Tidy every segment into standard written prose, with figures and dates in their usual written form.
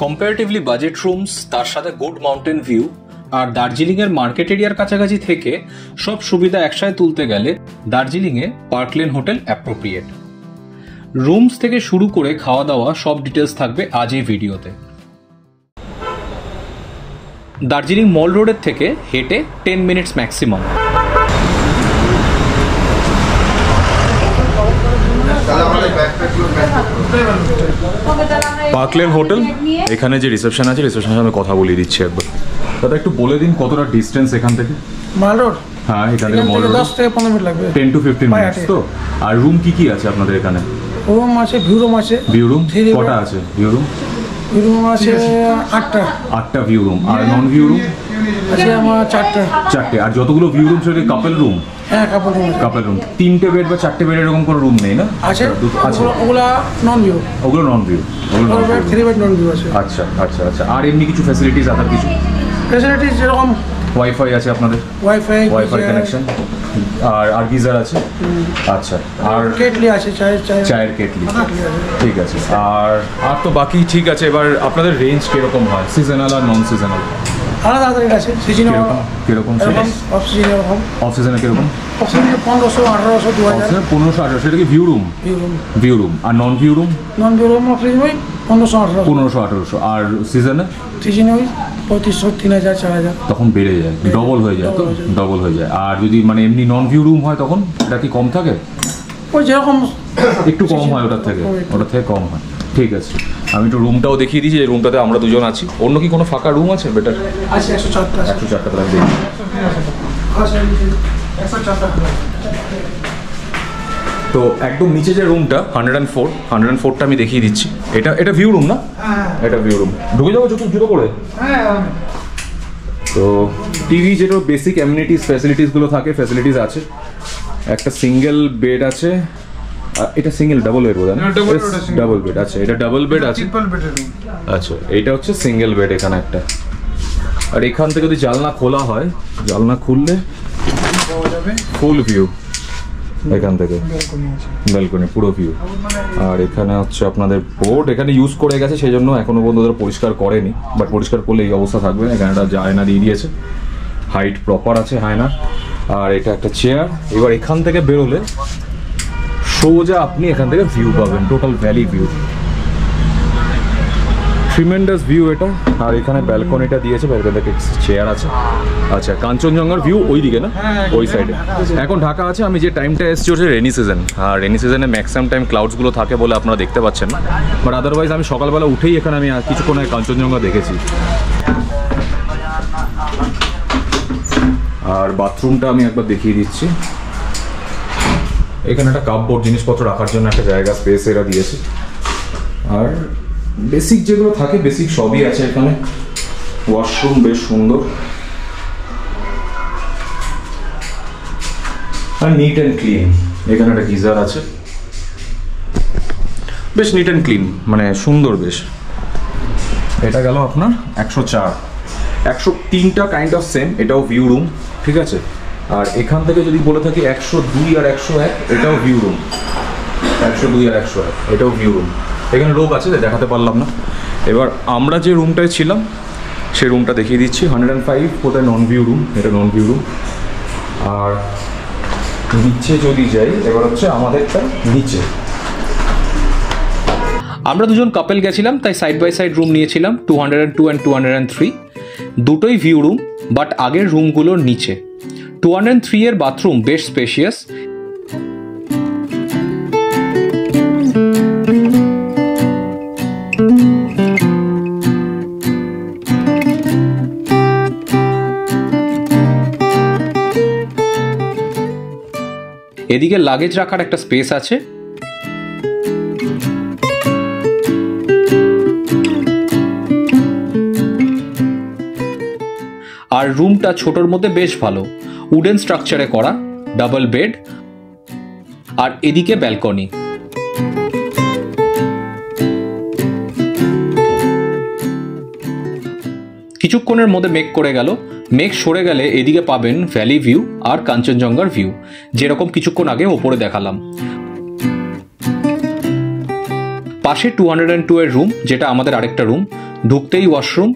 Comparatively budget rooms, তার সাথে good mountain view আর দার্জিলিংয়ের মার্কেট এরিয়ার কাছাকাছি থেকে সব সুবিধা একসাথে তুলতে গেলে দার্জিলিংয়ে পার্কলেন হোটেল অ্যাপ্রোপ্রিয়েট। রুমস থেকে শুরু করে খাওয়া দাওয়া সব ডিটেলস থাকবে আজ এই ভিডিওতে। দার্জিলিং মল রোডের থেকে হেঁটে 10 মিনিটস ম্যাক্সিমাম। পার্কলেন হোটেল, এখানে যে রিসেপশন আছে রিসেপশনের সাথে কথা বলিয়ে দিচ্ছি একবার। দাদা একটু বলে দিন কতটা ডিস্টেন্স এখান থেকে? মল রোড, হ্যাঁ এখান থেকে মল রোড 10 থেকে 15 মিনিট লাগবে, 10 to 15 মিনিটস। তো আর রুম কি আছে আপনাদের এখানে? রুম আছে, ভিউ রুম আছে। ভিউ রুম কটা আছে? ভিউ রুম আছে 8টা ভিউ রুম। আর নন ভিউ রুম আছে আমার 4টে। আর যতগুলো ভিউ রুম সেটা কাপল রুম? হ্যাঁ কাপল রুম। 3টে বেড বা 4টে বেড এরকম কোনো রুম নেই না? আছে, আছে ওগুলো নন ভিউ। ওগুলো non view, 3 bed non view আছে। আচ্ছা আচ্ছা আচ্ছা। আর এমনি কিছু ফ্যাসিলিটিস আদার কিছু? ফ্যাসিলিটিস যেরকম ওয়াইফাই আছে আপনাদের? ওয়াইফাই কানেকশন আর গিজার আছে। আচ্ছা, আর কেটলি আছে, চায়ের কেটলি। ঠিক আছে। আর তো বাকি ঠিক আছে। এবার আপনাদের রেঞ্জ কিরকম হয়, সিজনাল আর নন সিজনাল? আলাদা রেট আছে। সিজনাল কিরকম? অফ সিজনাল এরকম। অফ সিজনে কিরকম? অফ সিজনে 1500, 1800, 2000। 1500, 1800 সেটা কি ভিউ রুম? View room. আর non view room? Non view room off সিজনে 1500, 1800। আর সিজনে? সিজনে 3500, 3000, 4000। তখন বেড়ে যায়, ডবল হয়ে যায়। তো ডবল হয়ে যায়। আর যদি মানে এমনি নন ভিউ রুম হয় তখন এটা কি কম থাকে? ওই যেরকম একটু কম হয়, ওটার থেকে কম হয়। ঠিক আছে, আমি একটু রুমটাও দেখিয়ে দিয়েছি। এই রুমটাতে আমরা দুজন আছি। অন্য কি কোনো ফাঁকা রুম আছে বেটার? আছে 104টা। 104টা তাহলে দেখি। 104টা। তো একদম নিচে যে রুমটা 104টা আমি দেখিয়ে দিচ্ছি। এটা ভিউ রুম না? এটা ভিউ রুম। ঢুকে যাবো জুতো করে? তো টিভি যেটা বেসিক অ্যামিনিটিস ফ্যাসিলিটিসগুলো থাকে, ফ্যাসিলিটিস আছে। একটা সিঙ্গেল বেড আছে। এটা সিঙ্গেল ডাবল বেড বোধ হয়? Double bed. আচ্ছা, এটা ডাবল বেড আছে। আচ্ছা, এইটা হচ্ছে সিঙ্গেল বেড এখানে একটা। আর এখান থেকে যদি জানলা খোলা হয়, জানলা খুললে ফুল ভিউ এখান থেকে, ব্যালকনি পুরো ভিউ। আর এখানে হচ্ছে আপনাদের বোর্ড এখানে ইউজ করে গেছে, সেই জন্য এখনো পর্যন্ত ওরা পরিষ্কার করেনি, বাট পরিষ্কার করলে এই অবস্থা থাকবে না। এখানে একটা আয়না দিয়ে দিয়েছে, হাইট প্রপার আছে আয়না। আর এটা একটা চেয়ার। এবার এখান থেকে বেরোলে সোজা আপনি এখান থেকে ভিউ পাবেন, total valley view, tremendous view এটা। আর এখানে ব্যালকনিটা দিয়েছে, ব্যালকনিতে চেয়ার আছে। আচ্ছা, কাঞ্চনজঙ্ঘার ভিউ ওই দিকে না? ওই সাইডে। এখন ঢাকা আছে, আমি যে টাইমটা এসেছি হচ্ছে রেনি সিজন। আর রেনি সিজনে ম্যাক্সিমাম টাইম ক্লাউডসগুলো থাকে বলে আপনারা দেখতে পাচ্ছেন না, বাট আদারওয়াইজ আমি সকালবেলা উঠেই এখানে আমি কিছুক্ষণ আগে কাঞ্চনজঙ্ঘা দেখেছি। আর বাথরুমটা আমি একবার দেখিয়ে দিচ্ছি। এখানে একটা কাপবোর্ড, জিনিসপত্র রাখার জন্য একটা জায়গা, স্পেস এরা দিয়েছে। আর বেসিক যেগুলো থাকে বেসিক সবই আছে এখানে। ওয়াশরুম বেশ সুন্দর আর নিট অ্যান্ড ক্লিন। এখানে একটা গিজার আছে, বেশ নিট অ্যান্ড ক্লিন, মানে সুন্দর বেশ। এটা গেল আপনার 104। 103টা কাইন্ড অফ সেম, এটাও ভিউ রুম। ঠিক আছে। আর এখান থেকে যদি বলে থাকি 102 আর 101, এটাও ভিউ রুম। 102 আর 101 এটাও ভিউ রুম। এখানে লোক আছে, দেখাতে পারলাম না। এবার আমরা যে রুমটায় ছিলাম সেই রুমটা দেখিয়ে দিচ্ছি। 105 কোথায় নন ভিউ রুম, এটা নন ভিউ রুম। আর নিচে যদি যাই, এবার হচ্ছে আমাদেরটা নিচে। আমরা দুজন কাপল গেছিলাম, তাই সাইড বাই সাইড রুম নিয়েছিলাম। 202 and 203 দুটোই ভিউ রুম, বাট আগের রুমগুলোর নিচে। 203 এর বাথরুম বেশ স্পেশিয়াস। এদিকে লাগেজ রাখার একটা স্পেস আছে। আর রুমটা ছোটর মধ্যে বেশ ভালো, উডেন স্ট্রাকচারে করা, ডাবল বেড। আর এদিকে ব্যালকনি। কিছুক্ষণের মধ্যে মেঘ করে গেল। মেঘ সরে গেলে এদিকে পাবেন ভ্যালি ভিউ আর কাঞ্চনজঙ্ঘার ভিউ, যেরকম কিছুক্ষণ আগে ওপরে দেখালাম। পাশে 202 এর রুম, যেটা আমাদের আরেকটা রুম, ঢুকতেই ওয়াশরুম,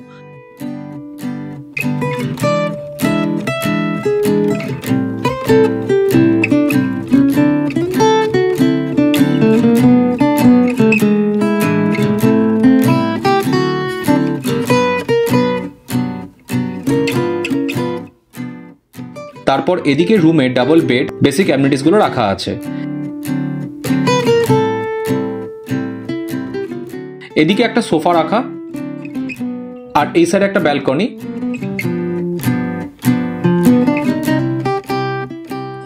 তারপর এদিকে রুমে ডাবল বেড, বেসিক অ্যামিনিটিস গুলো রাখা আছে। এদিকে একটা সোফা রাখা, আর এই সাইডে একটা ব্যালকনি।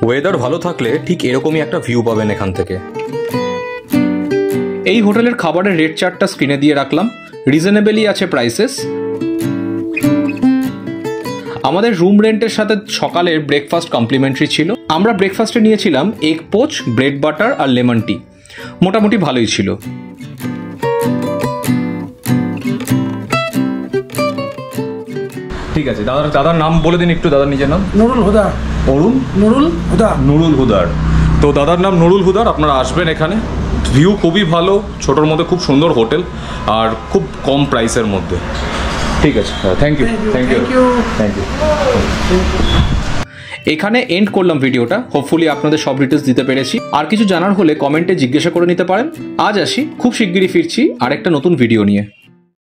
ওয়েদার ভালো থাকলে ঠিক এরকমই একটা ভিউ পাবেন এখান থেকে। এই হোটেলের খাবারের রেট চার্টটা স্ক্রিনে দিয়ে রাখলাম, রিজনেবলই আছে প্রাইসেস। আমাদের রুম রেন্টের সাথে সকালের ব্রেকফাস্ট কমপ্লিমেন্টারি ছিল। আমরা ব্রেকফাস্টে নিয়েছিলাম এগ পোচ, ব্রেড বাটার আর লেমন টি। মোটামুটি ভালোই ছিল। ঠিক আছে, দাদার নাম বলে দিন একটু, দাদার নিজের নাম। নুরুল হুদা। অরুণ নুরুল হুদা। নুরুল হুদার। তো দাদার নাম নুরুল হুদার। আপনারা আসবেন এখানে, ভিউ খুবই ভালো, ছোটোর মধ্যে খুব সুন্দর হোটেল আর খুব কম প্রাইসের মধ্যে। ঠিক আছে, thank you. Thank you. Thank you. এখানে এন্ড করলাম ভিডিওটা। হোপফুলি আপনাদের সব ডিটেলস দিতে পেরেছি। আর কিছু জানার হলে কমেন্টে জিজ্ঞাসা করে নিতে পারেন। আজ আসি, খুব শিগগিরই ফিরছি আরেকটা নতুন ভিডিও নিয়ে।